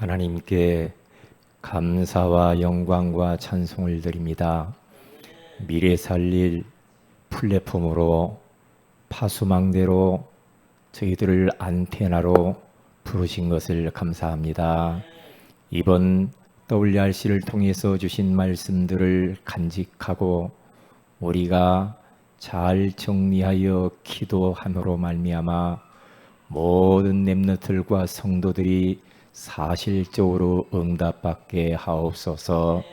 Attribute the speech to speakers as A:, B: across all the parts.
A: 하나님께 감사와 영광과 찬송을 드립니다. 미래 살릴 플랫폼으로 파수망대로 저희들을 안테나로 부르신 것을 감사합니다. 이번 WRC를 통해서 주신 말씀들을 간직하고 우리가 잘 정리하여 기도함으로 말미암아 모든 렘넌트들과 성도들이 사실적으로 응답받게 하옵소서.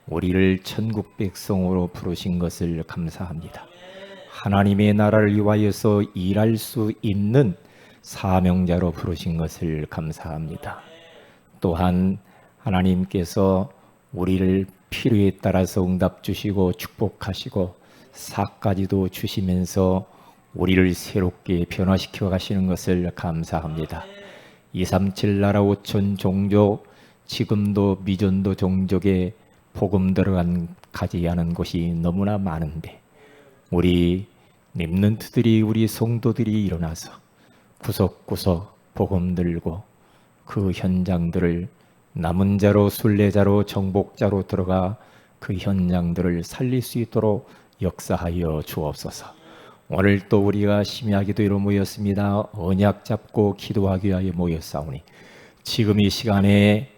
A: 우리를 천국 백성으로 부르신 것을 감사합니다. 하나님의 나라를 위하여서 일할 수 있는 사명자로 부르신 것을 감사합니다. 또한 하나님께서 우리를 필요에 따라서 응답 주시고 축복하시고 사까지도 주시면서 우리를 새롭게 변화시켜 가시는 것을 감사합니다. 237 나라 5천 종족, 지금도 미전도 종족에 복음 들어간 가지 않은 곳이 너무나 많은데 우리 렘넌트들이, 우리 성도들이 일어나서 구석구석 복음 들고 그 현장들을 남은 자로, 순례자로, 정복자로 들어가 그 현장들을 살릴 수 있도록 역사하여 주옵소서. 오늘 또 우리가 심야기도로 모였습니다. 언약 잡고 기도하기 위하여 모였사오니 지금 이 시간에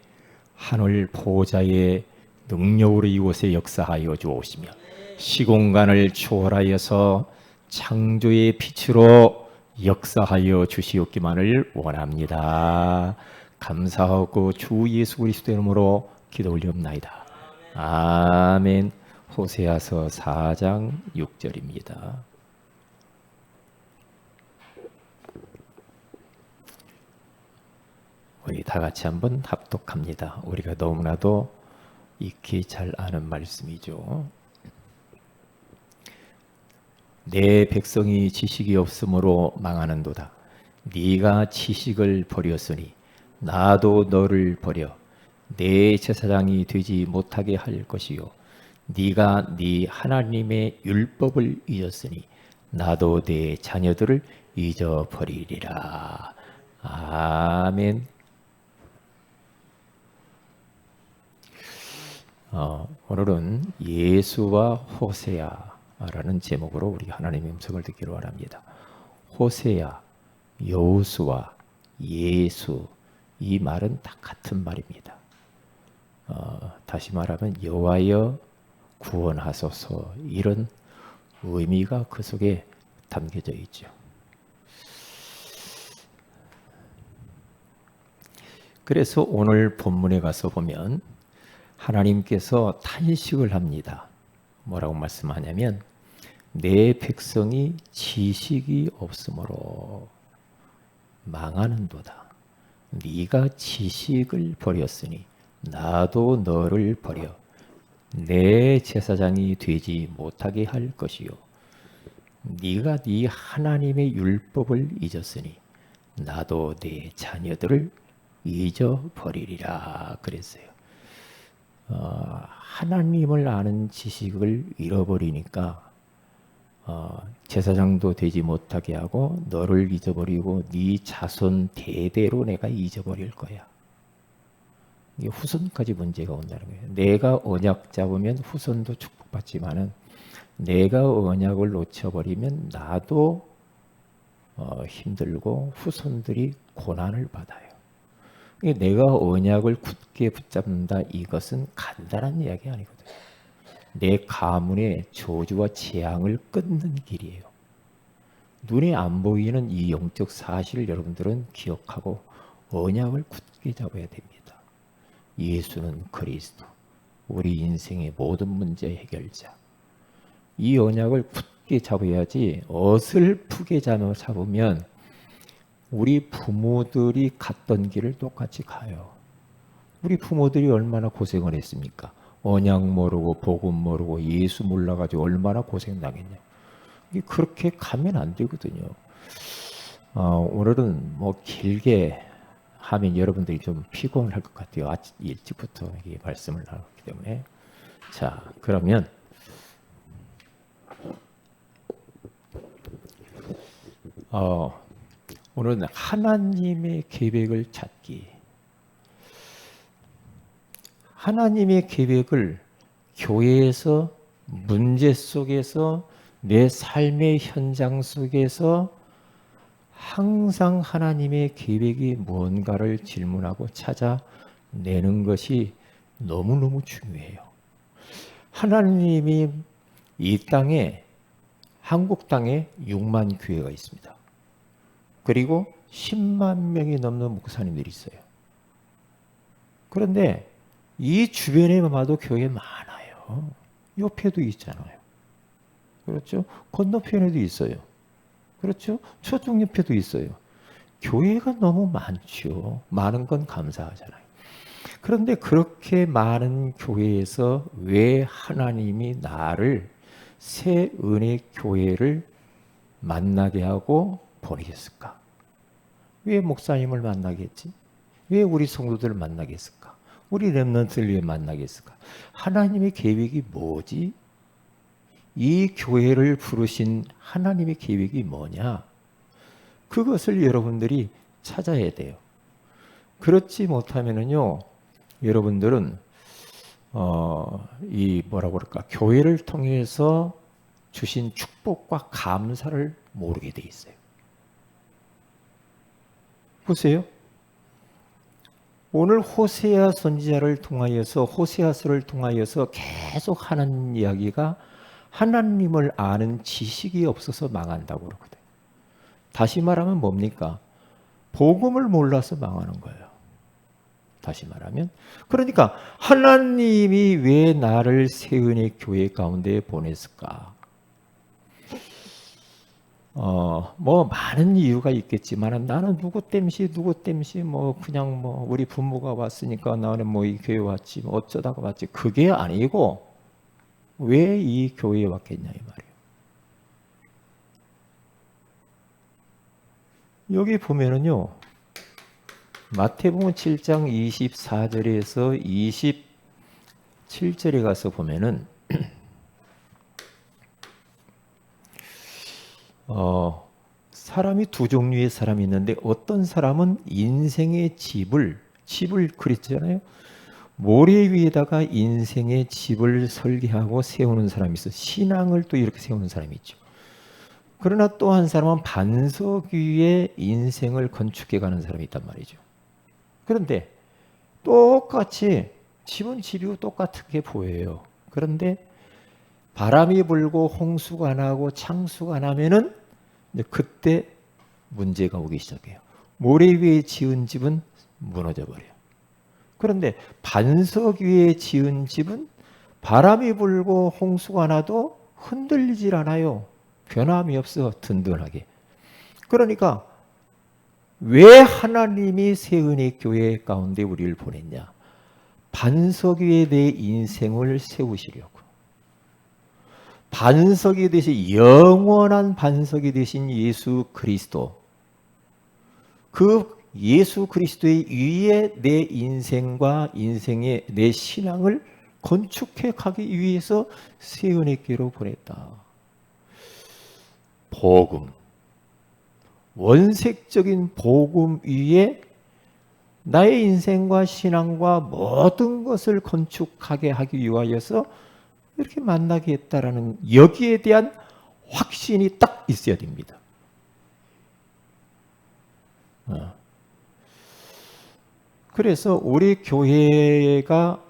A: 하늘 보호자의 능력으로 이곳에 역사하여 주옵시며 시공간을 초월하여서 창조의 빛으로 역사하여 주시옵기만을 원합니다. 감사하고 주 예수 그리스도의 이름으로 기도 올리옵나이다. 아멘. 호세아서 4장 6절입니다. 우리 다 같이 한번 합독합니다. 우리가 너무나도 익히 잘 아는 말씀이죠. 내 백성이 지식이 없으므로 망하는도다. 네가 지식을 버렸으니 나도 너를 버려 내 제사장이 되지 못하게 할 것이요 네가 네 하나님의 율법을 잊었으니 나도 내 자녀들을 잊어버리리라. 아멘. 오늘은 예수와 호세아라는 제목으로 우리 하나님의 음성을 듣기로 원합니다. 호세아, 여호수아, 예수, 이 말은 다 같은 말입니다. 다시 말하면 여호와여 구원하소서, 이런 의미가 그 속에 담겨져 있죠. 그래서 오늘 본문에 가서 보면 하나님께서 탄식을 합니다. 뭐라고 말씀하냐면 내 백성이 지식이 없으므로 망하는도다. 네가 지식을 버렸으니 나도 너를 버려 내 제사장이 되지 못하게 할 것이요 네가 네 하나님의 율법을 잊었으니 나도 내 자녀들을 잊어버리리라 그랬어요. 하나님을 아는 지식을 잃어버리니까 제사장도 되지 못하게 하고 너를 잊어버리고 네 자손 대대로 내가 잊어버릴 거야. 이게 후손까지 문제가 온다는 거예요. 내가 언약 잡으면 후손도 축복받지만은 내가 언약을 놓쳐버리면 나도 힘들고 후손들이 고난을 받아요. 내가 언약을 굳게 붙잡는다, 이것은 간단한 이야기 아니거든요. 내 가문의 저주와 재앙을 끊는 길이에요. 눈에 안 보이는 이 영적 사실을 여러분들은 기억하고 언약을 굳게 잡아야 됩니다. 예수는 그리스도, 우리 인생의 모든 문제 해결자. 이 언약을 굳게 잡아야지 어설프게 잡으면 우리 부모들이 갔던 길을 똑같이 가요. 우리 부모들이 얼마나 고생을 했습니까? 언약 모르고 복음 모르고 예수 몰라가지고 얼마나 고생당했냐. 그렇게 가면 안 되거든요. 오늘은 뭐 길게 하면 여러분들이 좀 피곤할 것 같아요. 아침 일찍부터 이 말씀을 나눴기 때문에. 자, 그러면 오늘은 하나님의 계획을 찾기. 하나님의 계획을 교회에서 문제 속에서 내 삶의 현장 속에서 항상 하나님의 계획이 무언가를 질문하고 찾아내는 것이 너무너무 중요해요. 하나님이 이 땅에, 한국 땅에 6만 교회가 있습니다. 그리고 10만 명이 넘는 목사님들이 있어요. 그런데 이 주변에 봐도 교회 많아요. 옆에도 있잖아요. 그렇죠? 건너편에도 있어요. 그렇죠? 저쪽 옆에도 있어요. 교회가 너무 많죠. 많은 건 감사하잖아요. 그런데 그렇게 많은 교회에서 왜 하나님이 나를 새 은혜 교회를 만나게 하고 보내겠을까? 왜 목사님을 만나게 했지? 왜 우리 성도들을 만나게 했을까? 우리 렘넌트를 왜 만나게 했을까? 하나님의 계획이 뭐지? 이 교회를 부르신 하나님의 계획이 뭐냐? 그것을 여러분들이 찾아야 돼요. 그렇지 못하면은요, 여러분들은 이 뭐라고 그럴까? 교회를 통해서 주신 축복과 감사를 모르게 돼 있어요. 보세요. 오늘 호세아 선지자를 통하여서, 호세아서를 통하여서 계속 하는 이야기가 하나님을 아는 지식이 없어서 망한다고 그러거든요. 다시 말하면 뭡니까? 복음을 몰라서 망하는 거예요. 다시 말하면. 그러니까 하나님이 왜 나를 세은의 교회 가운데 보냈을까? 뭐 많은 이유가 있겠지만 나는 누구 땜시 뭐 그냥 뭐 우리 부모가 왔으니까 나는 뭐 이 교회 왔지 뭐 어쩌다가 왔지, 그게 아니고 왜 이 교회에 왔겠냐 이 말이에요. 여기 보면은요, 마태복음 7장 24절에서 27절에 가서 보면은 사람이 두 종류의 사람이 있는데, 어떤 사람은 인생의 집을 그랬잖아요. 모래 위에다가 인생의 집을 설계하고 세우는 사람이 있어. 신앙을 또 이렇게 세우는 사람이 있죠. 그러나 또 한 사람은 반석 위에 인생을 건축해 가는 사람이 있단 말이죠. 그런데 똑같이 집은 집이고 똑같게 보여요. 그런데 바람이 불고 홍수가 나고 창수가 나면은 이제 그때 문제가 오기 시작해요. 모래 위에 지은 집은 무너져 버려요. 그런데 반석 위에 지은 집은 바람이 불고 홍수가 나도 흔들리질 않아요. 변함이 없어, 든든하게. 그러니까 왜 하나님이 세은의 교회 가운데 우리를 보냈냐? 반석 위에 내 인생을 세우시려고. 반석이 되신, 영원한 반석이 되신 예수 그리스도, 그 예수 그리스도의 위에 내 인생과 인생의 내 신앙을 건축해 가기 위해서 세은의 교회로 보냈다. 복음, 원색적인 복음 위에 나의 인생과 신앙과 모든 것을 건축하게 하기 위하여서 이렇게 만나게 했다라는, 여기에 대한 확신이 딱 있어야 됩니다. 그래서 우리 교회가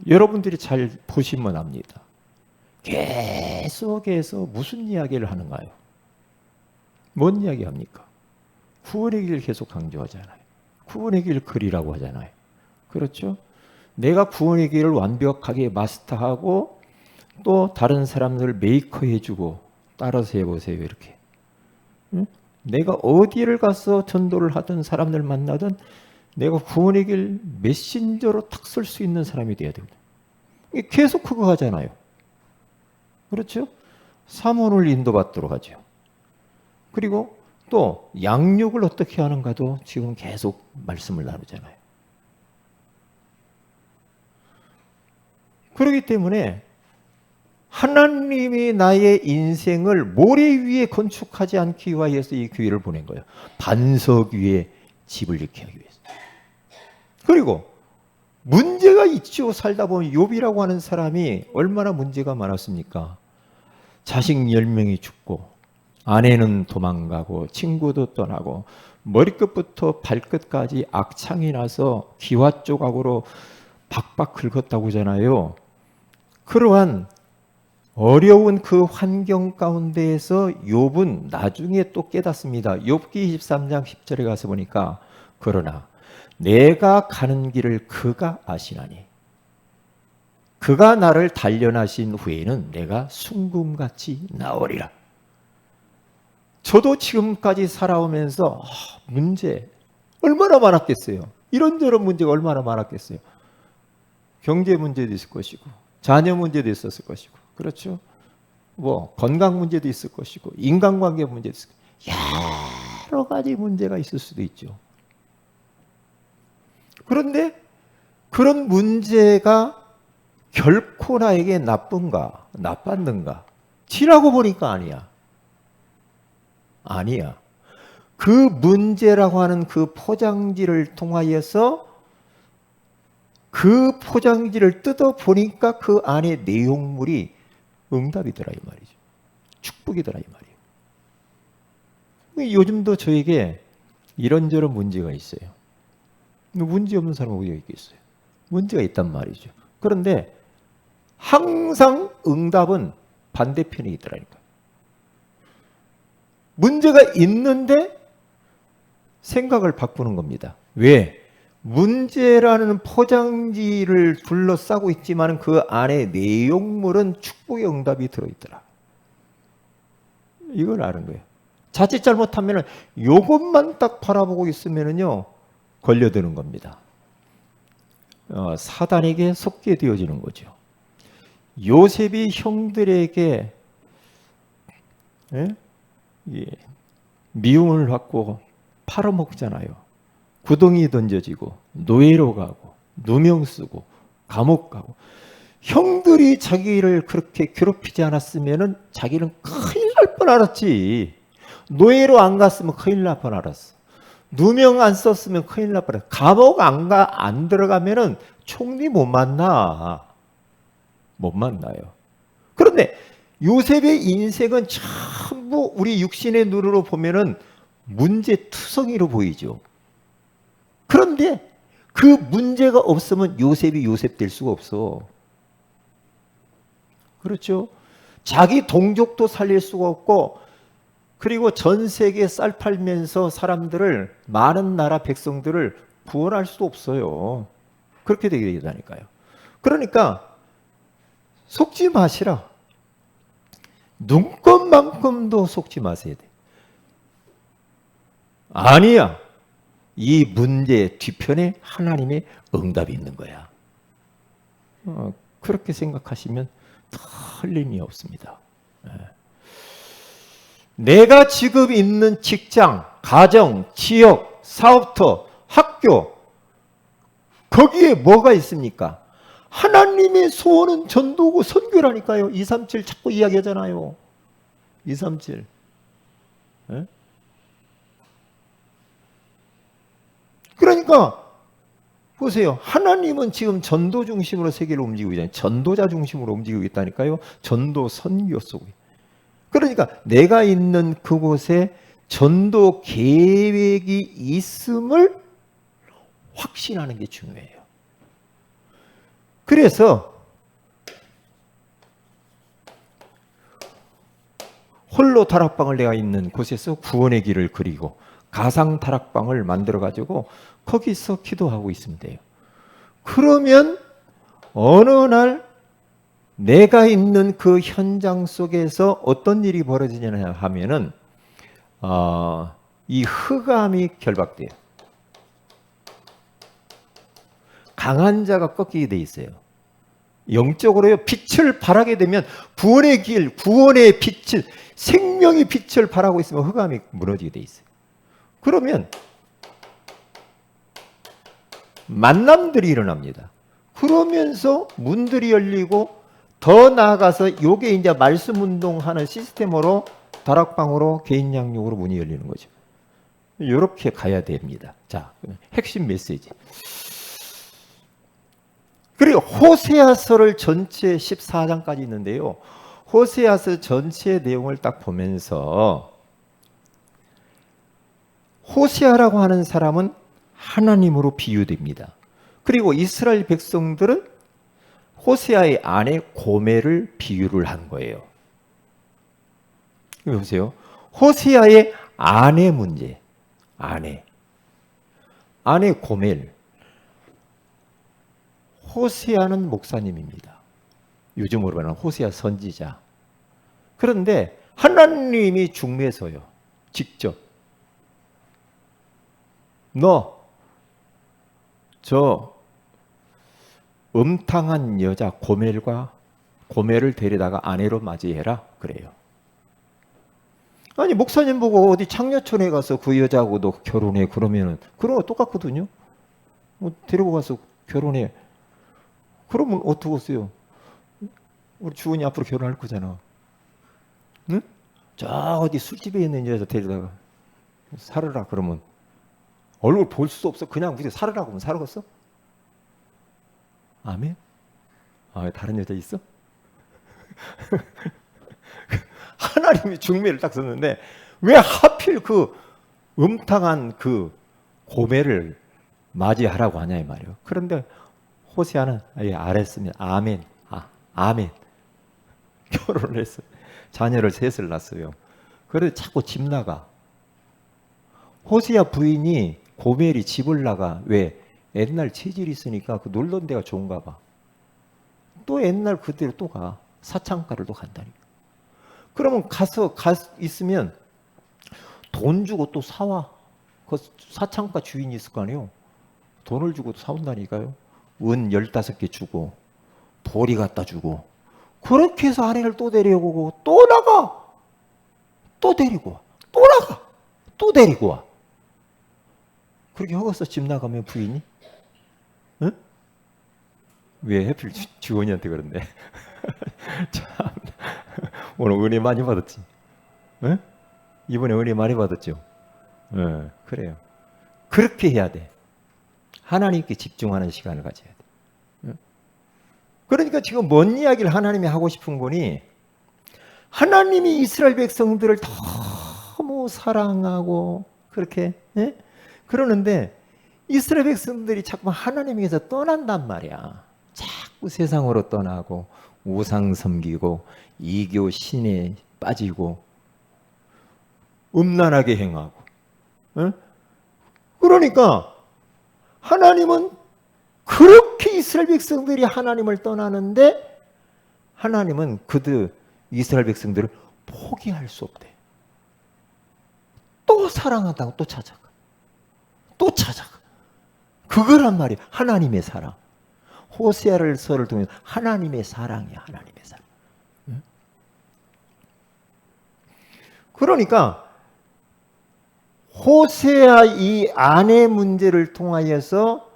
A: 여러분들이 잘 보시면 압니다. 계속해서 무슨 이야기를 하는가요? 뭔 이야기 합니까? 구원의 길을 계속 강조하잖아요. 구원의 길 글이라고 하잖아요. 그렇죠? 내가 구원의 길을 완벽하게 마스터하고 또 다른 사람들을 메이커해주고 따라서 해보세요. 이렇게. 응? 내가 어디를 가서 전도를 하든 사람들 만나든 내가 구원의 길 메신저로 탁 쓸 수 있는 사람이 돼야 됩니다. 계속 그거 하잖아요. 그렇죠? 사모를 인도받도록 하죠. 그리고 또 양육을 어떻게 하는가도 지금 계속 말씀을 나누잖아요. 그렇기 때문에 하나님이 나의 인생을 모래 위에 건축하지 않기 위해서 이 교회를 보낸 거예요. 반석 위에 집을 짓게 하기 위해서. 그리고 문제가 있죠. 살다 보면 욥이라고 하는 사람이 얼마나 문제가 많았습니까? 자식 10명이 죽고 아내는 도망가고 친구도 떠나고 머리끝부터 발끝까지 악창이 나서 기와 조각으로 박박 긁었다고 하잖아요. 그러한 어려운 그 환경 가운데에서 욥은 나중에 또 깨닫습니다. 욥기 23장 10절에 가서 보니까 그러나 내가 가는 길을 그가 아시나니 그가 나를 단련하신 후에는 내가 순금같이 나으리라. 저도 지금까지 살아오면서 문제 얼마나 많았겠어요. 이런저런 문제가 얼마나 많았겠어요. 경제 문제도 있을 것이고 자녀 문제도 있었을 것이고 그렇죠. 뭐 건강 문제도 있을 것이고 인간관계 문제도 있을 것이고 여러 가지 문제가 있을 수도 있죠. 그런데 그런 문제가 결코 나에게 나쁜가 나빴는가 지나고 보니까 아니야. 아니야. 그 문제라고 하는 그 포장지를 통하여서 그 포장지를 뜯어보니까 그 안에 내용물이 응답이더라 이 말이죠. 축복이더라 이 말이에요. 요즘도 저에게 이런저런 문제가 있어요. 문제 없는 사람은 어디가 있겠어요? 문제가 있단 말이죠. 그런데 항상 응답은 반대편에 있더라니까. 문제가 있는데 생각을 바꾸는 겁니다. 왜? 문제라는 포장지를 둘러싸고 있지만 그 안에 내용물은 축복의 응답이 들어있더라. 이걸 아는 거예요. 자칫 잘못하면 이것만 딱 바라보고 있으면요 걸려드는 겁니다. 사단에게 속게 되어지는 거죠. 요셉이 형들에게 미움을 받고 팔아먹잖아요. 구덩이 던져지고 노예로 가고 누명 쓰고 감옥 가고 형들이 자기를 그렇게 괴롭히지 않았으면 자기는 큰일 날 뻔 알았지. 노예로 안 갔으면 큰일 날 뻔 알았어. 누명 안 썼으면 큰일 날 뻔했어. 감옥 안 들어가면은 총리 못 만나. 못 만나요. 그런데 요셉의 인생은 전부 우리 육신의 눈으로 보면은 문제투성이로 보이죠. 그런데 그 문제가 없으면 요셉이 요셉 될 수가 없어. 그렇죠? 자기 동족도 살릴 수가 없고 그리고 전 세계에 쌀 팔면서 사람들을 많은 나라 백성들을 구원할 수도 없어요. 그렇게 되게 되다니까요. 그러니까 속지 마시라. 눈꽃만큼도 속지 마세야 돼. 아니야. 이 문제의 뒤편에 하나님의 응답이 있는 거야. 그렇게 생각하시면 틀림이 없습니다. 내가 지금 있는 직장, 가정, 지역, 사업터, 학교 거기에 뭐가 있습니까? 하나님의 소원은 전도고 선교라니까요. 237 자꾸 이야기하잖아요. 237. 그러니까 보세요. 하나님은 지금 전도 중심으로 세계를 움직이고 있잖아요. 전도자 중심으로 움직이고 있다니까요. 전도 선교 속에. 그러니까 내가 있는 그곳에 전도 계획이 있음을 확신하는 게 중요해요. 그래서 홀로 다락방을 내가 있는 곳에서 구원의 길을 그리고 가상 다락방을 만들어 가지고 거기서 기도하고 있으면 돼요. 그러면 어느 날 내가 있는 그 현장 속에서 어떤 일이 벌어지냐 하면은 이 흑암이 결박돼요. 강한 자가 꺾이게 돼 있어요. 영적으로요. 빛을 발하게 되면 구원의 길, 구원의 빛을 생명의 빛을 발하고 있으면 흑암이 무너지게 돼 있어요. 그러면 만남들이 일어납니다. 그러면서 문들이 열리고 더 나아가서 이게 이제 말씀 운동하는 시스템으로 다락방으로 개인 양육으로 문이 열리는 거죠. 이렇게 가야 됩니다. 자, 핵심 메시지. 그리고 호세아서를 전체 14장까지 있는데요. 호세아서 전체의 내용을 딱 보면서 호세아라고 하는 사람은 하나님으로 비유됩니다. 그리고 이스라엘 백성들은 호세아의 아내 고멜을 비유를 한 거예요. 보세요. 호세아의 아내 문제, 아내 고멜. 호세아는 목사님입니다. 요즘으로 말하는 호세아 선지자. 그런데 하나님이 중매서요. 직접 너 저 음탕한 여자 고멜을 데려다가 아내로 맞이해라 그래요. 아니 목사님 보고 어디 창녀촌에 가서 그 여자하고 너 결혼해 그러면은 그런 거 똑같거든요. 뭐 데리고 가서 결혼해. 그러면 어떡하겠어요? 우리 주은이 앞으로 결혼할 거잖아. 응? 저 어디 술집에 있는 여자 데려다가 살으라 그러면 얼굴 볼 수 없어. 그냥 무슨 살으라고 하면 살겠어? 아멘? 아, 다른 여자 있어? 하나님이 중매를 딱 썼는데 왜 하필 그 음탕한 그 고멜을 맞이하라고 하냐 이 말이에요. 그런데 호세아는 예, 알았습니다. 아멘. 아멘. 결혼을 했어요. 자녀를 셋을 낳았어요. 그래도 자꾸 집 나가. 호세아 부인이 고멜이 집을 나가. 왜? 옛날 체질이 있으니까 그 놀던 데가 좋은가 봐. 또 옛날 그대로 또 가. 사창가를 또 간다니까. 그러면 있으면 돈 주고 또 사와. 그 사창가 주인이 있을 거 아니에요. 돈을 주고 또 사온다니까요. 은 15개 주고 보리 갖다 주고 그렇게 해서 아내를 또 데려오고 또 나가. 또 데리고 와. 또 나가. 또 데리고 와. 그렇게 허가서 집 나가면 부인이? 응? 왜 하필 주원이한테 그런데? 참 오늘 은혜 많이 받았지? 응? 이번에 은혜 많이 받았죠? 응, 그래요. 그렇게 해야 돼. 하나님께 집중하는 시간을 가져야 돼. 응? 그러니까 지금 뭔 이야기를 하나님이 하고 싶은 거니? 하나님이 이스라엘 백성들을 너무 사랑하고 그렇게 예? 그러는데 이스라엘 백성들이 자꾸 하나님에게서 떠난단 말이야. 자꾸 세상으로 떠나고 우상 섬기고 이교 신에 빠지고 음란하게 행하고. 예? 그러니까 하나님은 그렇게 이스라엘 백성들이 하나님을 떠나는데 하나님은 이스라엘 백성들을 포기할 수 없대. 또 사랑한다고 또 찾아가. 또 찾아가. 그거란 말이야. 하나님의 사랑. 호세아를 서를 통해서 하나님의 사랑이야. 하나님의 사랑. 응? 그러니까 호세아 이 아내 문제를 통하여서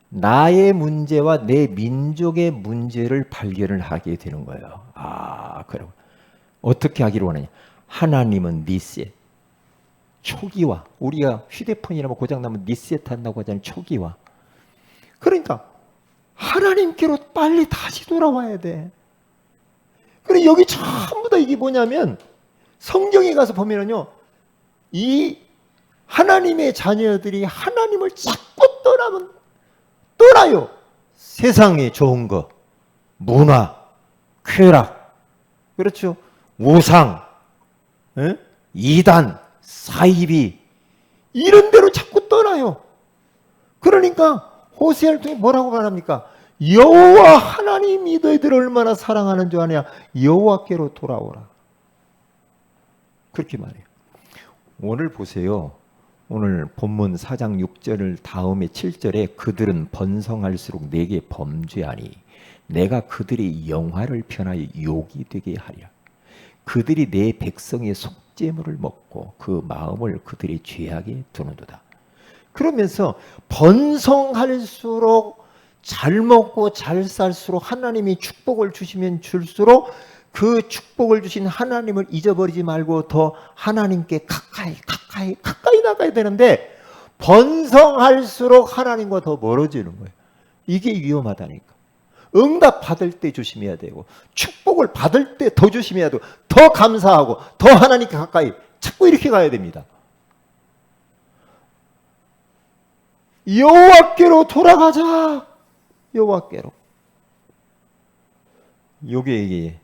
A: 나의 문제와 내 민족의 문제를 발견을 하게 되는 거예요. 그럼 어떻게 하기를 원하냐? 하나님은 리셋, 초기화. 우리가 휴대폰이라면 고장나면 리셋 한다고 하잖아요. 초기화. 그러니까 하나님께로 빨리 다시 돌아와야 돼. 그래 여기 전부 다 이게 뭐냐면 성경에 가서 보면은요, 이 하나님의 자녀들이 하나님을 자꾸 떠나요. 세상에 좋은 거, 문화, 쾌락, 그렇죠? 우상, 이단, 사이비 이런 데로 자꾸 떠나요. 그러니까 호세아를 통해 뭐라고 말합니까? 여호와 하나님이 너희들을 얼마나 사랑하는 줄 아냐? 여호와께로 돌아오라. 그렇게 말해요. 오늘 보세요. 오늘 본문 4장 6절을 다음에 7절에 그들은 번성할수록 내게 범죄하니 내가 그들의 영화를 편하여 욕이 되게 하리라. 그들이 내 백성의 속죄물을 먹고 그 마음을 그들의 죄악에 두는도다. 그러면서 번성할수록 잘 먹고 잘 살수록 하나님이 축복을 주시면 줄수록 그 축복을 주신 하나님을 잊어버리지 말고 더 하나님께 가까이 나가야 되는데 번성할수록 하나님과 더 멀어지는 거예요. 이게 위험하다니까. 응답 받을 때 조심해야 되고 축복을 받을 때 더 조심해야 되고 더 감사하고 더 하나님께 가까이 자꾸 이렇게 가야 됩니다. 여호와께로 돌아가자. 여호와께로. 요게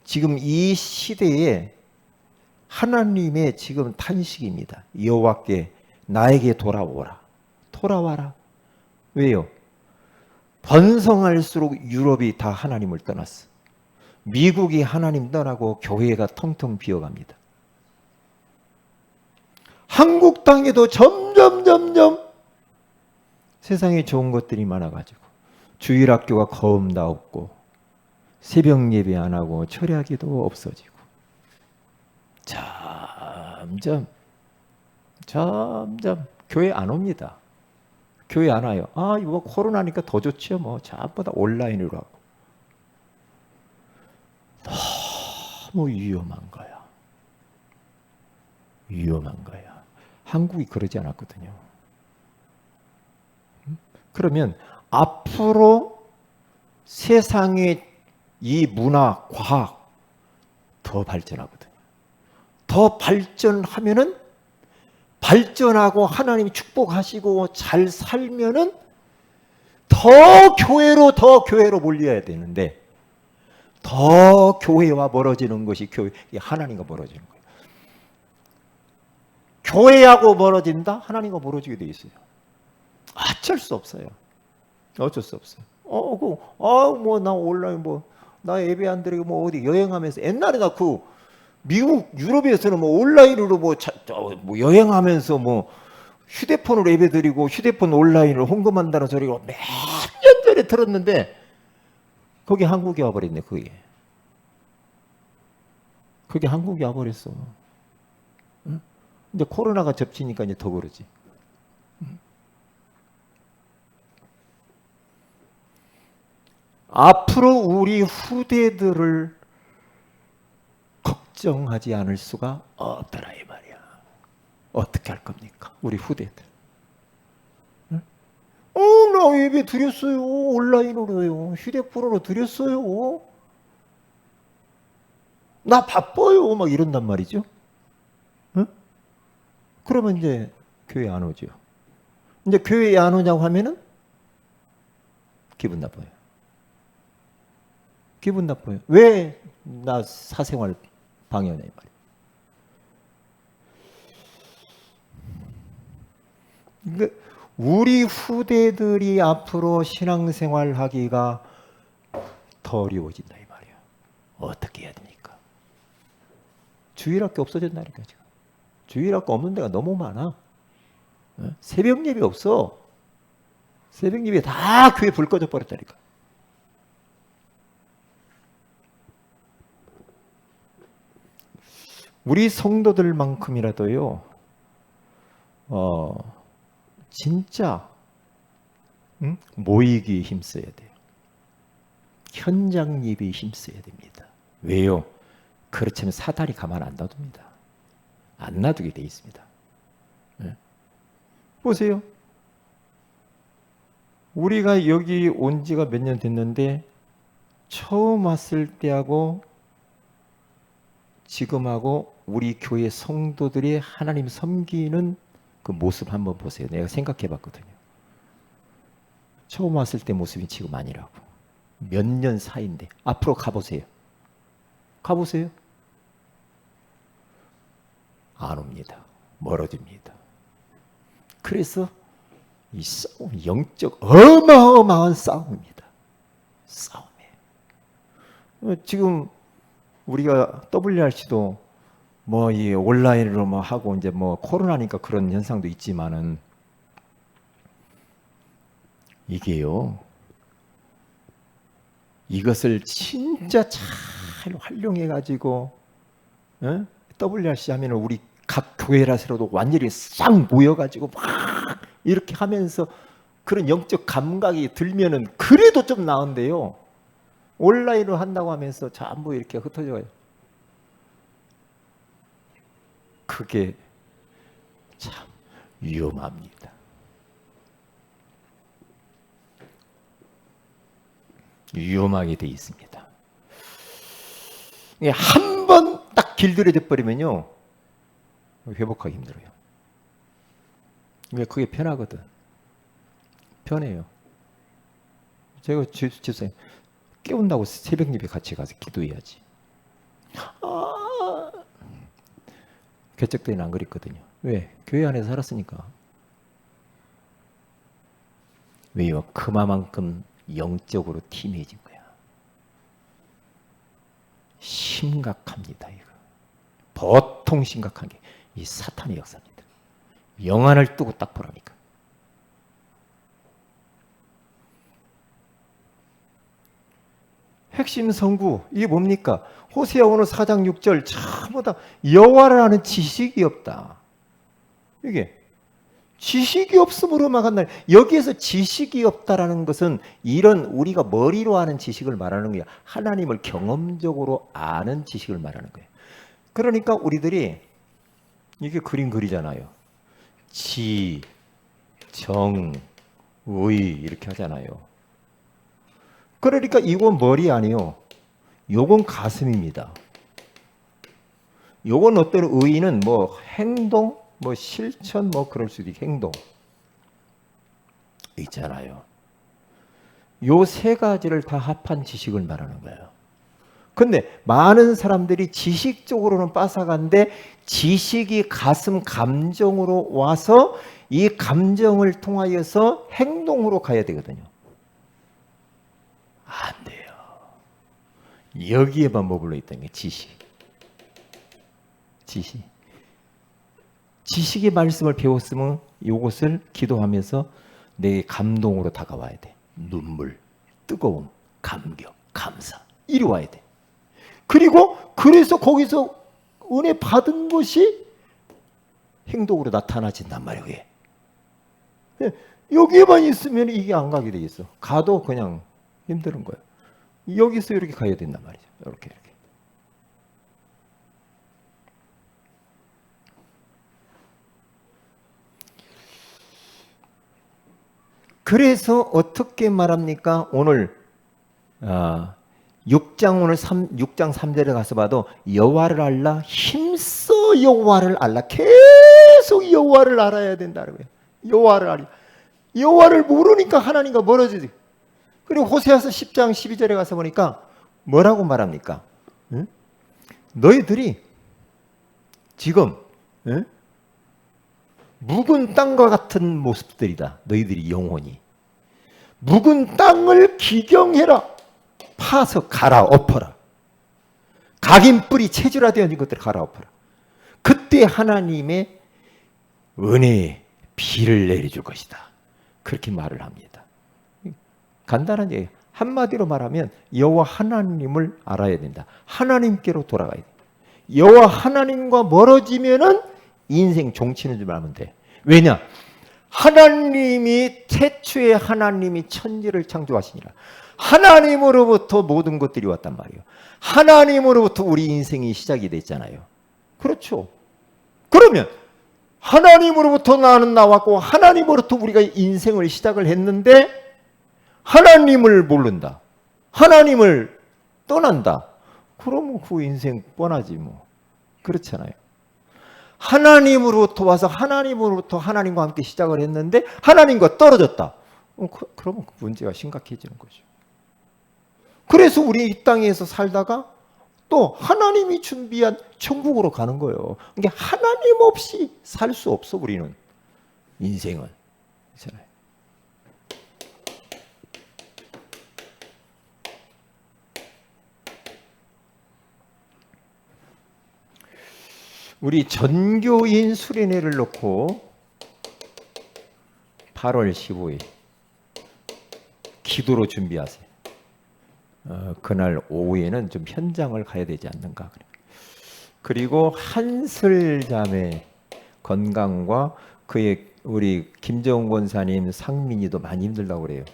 A: 지금 이 시대에 하나님의 지금 탄식입니다. 여호와께 나에게 돌아오라. 돌아와라. 왜요? 번성할수록 유럽이 다 하나님을 떠났어. 미국이 하나님 떠나고 교회가 텅텅 비어갑니다. 한국 땅에도 점점 세상에 좋은 것들이 많아가지고 주일학교가 거의 다 없고 새벽 예배 안 하고 철야기도 없어지고 점점 교회 안 옵니다. 교회 안 와요. 이거 코로나니까 더 좋죠. 뭐 전부 다 온라인으로 하고. 너무 위험한 거야. 위험한 거야. 한국이 그러지 않았거든요. 그러면 앞으로 세상의 이 문화, 과학 더 발전하거든요. 더 발전하면은 발전하고 하나님이 축복하시고 잘 살면은 더 교회로 몰려야 되는데 더 교회와 멀어지는 것이 하나님과 멀어지는 거예요. 교회하고 멀어진다? 하나님과 멀어지게 돼 있어요. 어쩔 수 없어요. 어쩔 수 없어요. 나 온라인 나 예배 안 드리고 어디 여행하면서 옛날에 나 미국 유럽에서는 온라인으로 여행하면서 휴대폰으로 예배 드리고 휴대폰 온라인으로 헌금한다는 소리가 몇 년 전에 들었는데 거기 한국이 와버렸네. 그게 한국이 와버렸어. 응? 이제 코로나가 접치니까 이제 더 그러지. 앞으로 우리 후대들을 걱정하지 않을 수가 없더라 이 말이야. 어떻게 할 겁니까? 우리 후대들. 응? 나 예배 드렸어요. 온라인으로요. 휴대폰으로 드렸어요. 나 바빠요. 막 이런단 말이죠. 응? 그러면 이제 교회 안 오죠. 이제 교회에 안 오냐고 하면은 기분 나빠요. 기분 나빠요. 왜 나 사생활 방해하냐 이 말이에요. 그러니까 우리 후대들이 앞으로 신앙생활 하기가 더 어려워진다 이 말이에요. 어떻게 해야 됩니까? 주일학교 없어졌다니까 지금. 주일학교 없는 데가 너무 많아. 새벽 예배 없어. 새벽 예배 다 교회 불 꺼져 버렸다니까. 우리 성도들만큼이라도요. 진짜 모이기에 힘써야 돼요. 현장 예배에 힘써야 됩니다. 왜요? 그렇지만 사단이 가만 안 놔둡니다. 안 놔두게 돼 있습니다. 네. 보세요. 우리가 여기 온 지가 몇 년 됐는데 처음 왔을 때하고 지금하고 우리 교회 성도들이 하나님 섬기는 그 모습 한번 보세요. 내가 생각해 봤거든요. 처음 왔을 때 모습이 지금 아니라고. 몇 년 사이인데 앞으로 가보세요. 가보세요. 안 옵니다. 멀어집니다. 그래서 이 싸움, 영적 어마어마한 싸움입니다. 싸움이에요. 지금 우리가 WRC도 이 온라인으로 하고 이제 코로나니까 그런 현상도 있지만은 이게요. 이것을 진짜 잘 활용해 가지고 WRC 하면은 우리 각 교회라서도 완전히 싹 모여 가지고 막 이렇게 하면서 그런 영적 감각이 들면은 그래도 좀 나은데요. 온라인으로 한다고 하면서 전부 이렇게 흩어져 가요. 그게 참 위험합니다. 위험하게 돼 있습니다. 한 번 딱 길들여져 버리면요 회복하기 힘들어요. 왜? 그게 편하거든. 편해요. 제가 집사님 깨운다고 새벽 예배 같이 가서 기도해야지. 개척 때는 안 그랬거든요. 왜? 교회 안에서 살았으니까. 왜요? 그만큼 영적으로 팀해진 거야. 심각합니다. 이거. 보통 심각한 게 이 사탄의 역사입니다. 영안을 뜨고 딱 보라니까. 핵심 성구 이게 뭡니까? 호세아 오늘 4장 6절 전부 다 여호와를 아는 지식이 없다. 이게 지식이 없음으로 막았나. 여기에서 지식이 없다라는 것은 이런 우리가 머리로 아는 지식을 말하는 거야. 하나님을 경험적으로 아는 지식을 말하는 거예요. 그러니까 우리들이 이게 그림 그리잖아요. 지, 정, 의 이렇게 하잖아요. 그러니까 이건 머리 아니요. 요건 가슴입니다. 요건 어떤 의의는 뭐 행동, 뭐 실천, 뭐 그럴 수도 있고 행동 있잖아요. 요 세 가지를 다 합한 지식을 말하는 거예요. 근데 많은 사람들이 지식적으로는 빠삭한데 지식이 가슴 감정으로 와서 이 감정을 통하여서 행동으로 가야 되거든요. 안 돼요. 여기에만 머물러 있다는 게 지식. 지식. 지식의 말씀을 배웠으면 이것을 기도하면서 내 감동으로 다가와야 돼. 눈물, 뜨거움, 감격, 감사. 이리 와야 돼. 그리고 그래서 거기서 은혜 받은 것이 행동으로 나타나진단 말이에요. 여기에만 있으면 이게 안 가게 돼 있어. 가도 그냥 힘든 거예요. 여기서 이렇게 가야 된단 말이죠. 이렇게. 그래서 어떻게 말합니까? 오늘 6장 오늘 6장 3절에 가서 봐도 여호와를 알라, 힘써 여호와를 알라. 계속 여호와를 알아야 된다는 거예요. 여호와를 알아. 여호와를 모르니까 하나님과 멀어지지. 그리고 호세아서 10장 12절에 가서 보니까 뭐라고 말합니까? 응? 너희들이 지금 묵은 땅과 같은 모습들이다. 너희들이 영혼이. 묵은 땅을 기경해라. 파서 갈아엎어라. 각인 뿌리 체질화되어 있는 것들을 갈아엎어라. 그때 하나님의 은혜의 비를 내려줄 것이다. 그렇게 말을 합니다. 간단한 얘기. 한마디로 말하면 여호와 하나님을 알아야 된다. 하나님께로 돌아가야 돼. 여호와 하나님과 멀어지면은 인생 종치는 줄 알면 돼. 왜냐? 하나님이 태초에 하나님이 천지를 창조하시니라. 하나님으로부터 모든 것들이 왔단 말이에요. 하나님으로부터 우리 인생이 시작이 됐잖아요. 그렇죠. 그러면 하나님으로부터 나는 나왔고 하나님으로부터 우리가 인생을 시작을 했는데 하나님을 모른다. 하나님을 떠난다. 그러면 그 인생 뻔하지 뭐. 그렇잖아요. 하나님으로부터 와서 하나님으로부터 하나님과 함께 시작을 했는데 하나님과 떨어졌다. 그러면 그 문제가 심각해지는 거죠. 그래서 우리 이 땅에서 살다가 또 하나님이 준비한 천국으로 가는 거예요. 그러니까 하나님 없이 살 수 없어 우리는. 인생은. 그렇잖아요. 우리 전교인 수련회를 놓고 8월 15일 기도로 준비하세요. 그날 오후에는 좀 현장을 가야 되지 않는가. 그리고 한슬자매 건강과 그의 우리 김정은 권사님 상민이도 많이 힘들다고 그래요.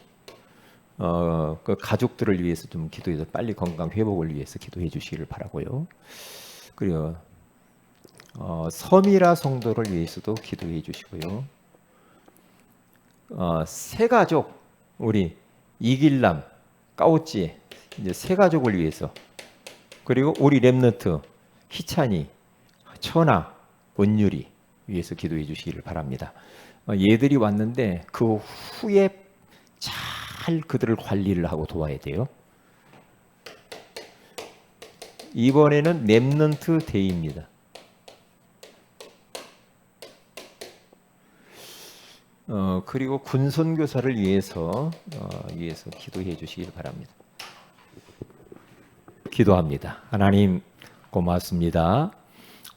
A: 그 가족들을 위해서 좀 기도해서 빨리 건강 회복을 위해서 기도해 주시기를 바라고요. 그리고 서미라 성도를 위해서도 기도해 주시고요. 새 가족 우리 이길남 까오찌 이제 세 가족을 위해서, 그리고 우리 렘넌트 희찬이, 천아, 은율이 위해서 기도해 주시기를 바랍니다. 얘들이 왔는데 그 후에 잘 그들을 관리를 하고 도와야 돼요. 이번에는 렘넌트 데이입니다. 그리고 군선교사를 위해서 기도해 주시길 바랍니다. 기도합니다. 하나님 고맙습니다.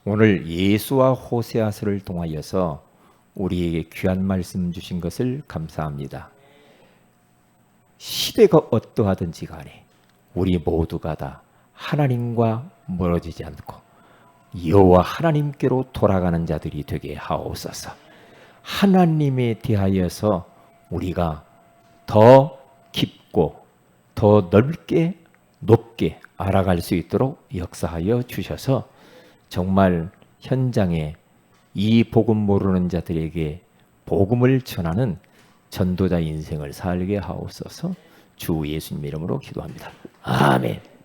A: 오늘 예수와 호세아서를 통하여서 우리에게 귀한 말씀 주신 것을 감사합니다. 시대가 어떠하든지 간에 우리 모두가 다 하나님과 멀어지지 않고 여호와 하나님께로 돌아가는 자들이 되게 하옵소서. 하나님에 대하여서 우리가 더 깊고 더 넓게 높게 알아갈 수 있도록 역사하여 주셔서 정말 현장에 이 복음 모르는 자들에게 복음을 전하는 전도자 인생을 살게 하옵소서. 주 예수님 이름으로 기도합니다. 아멘.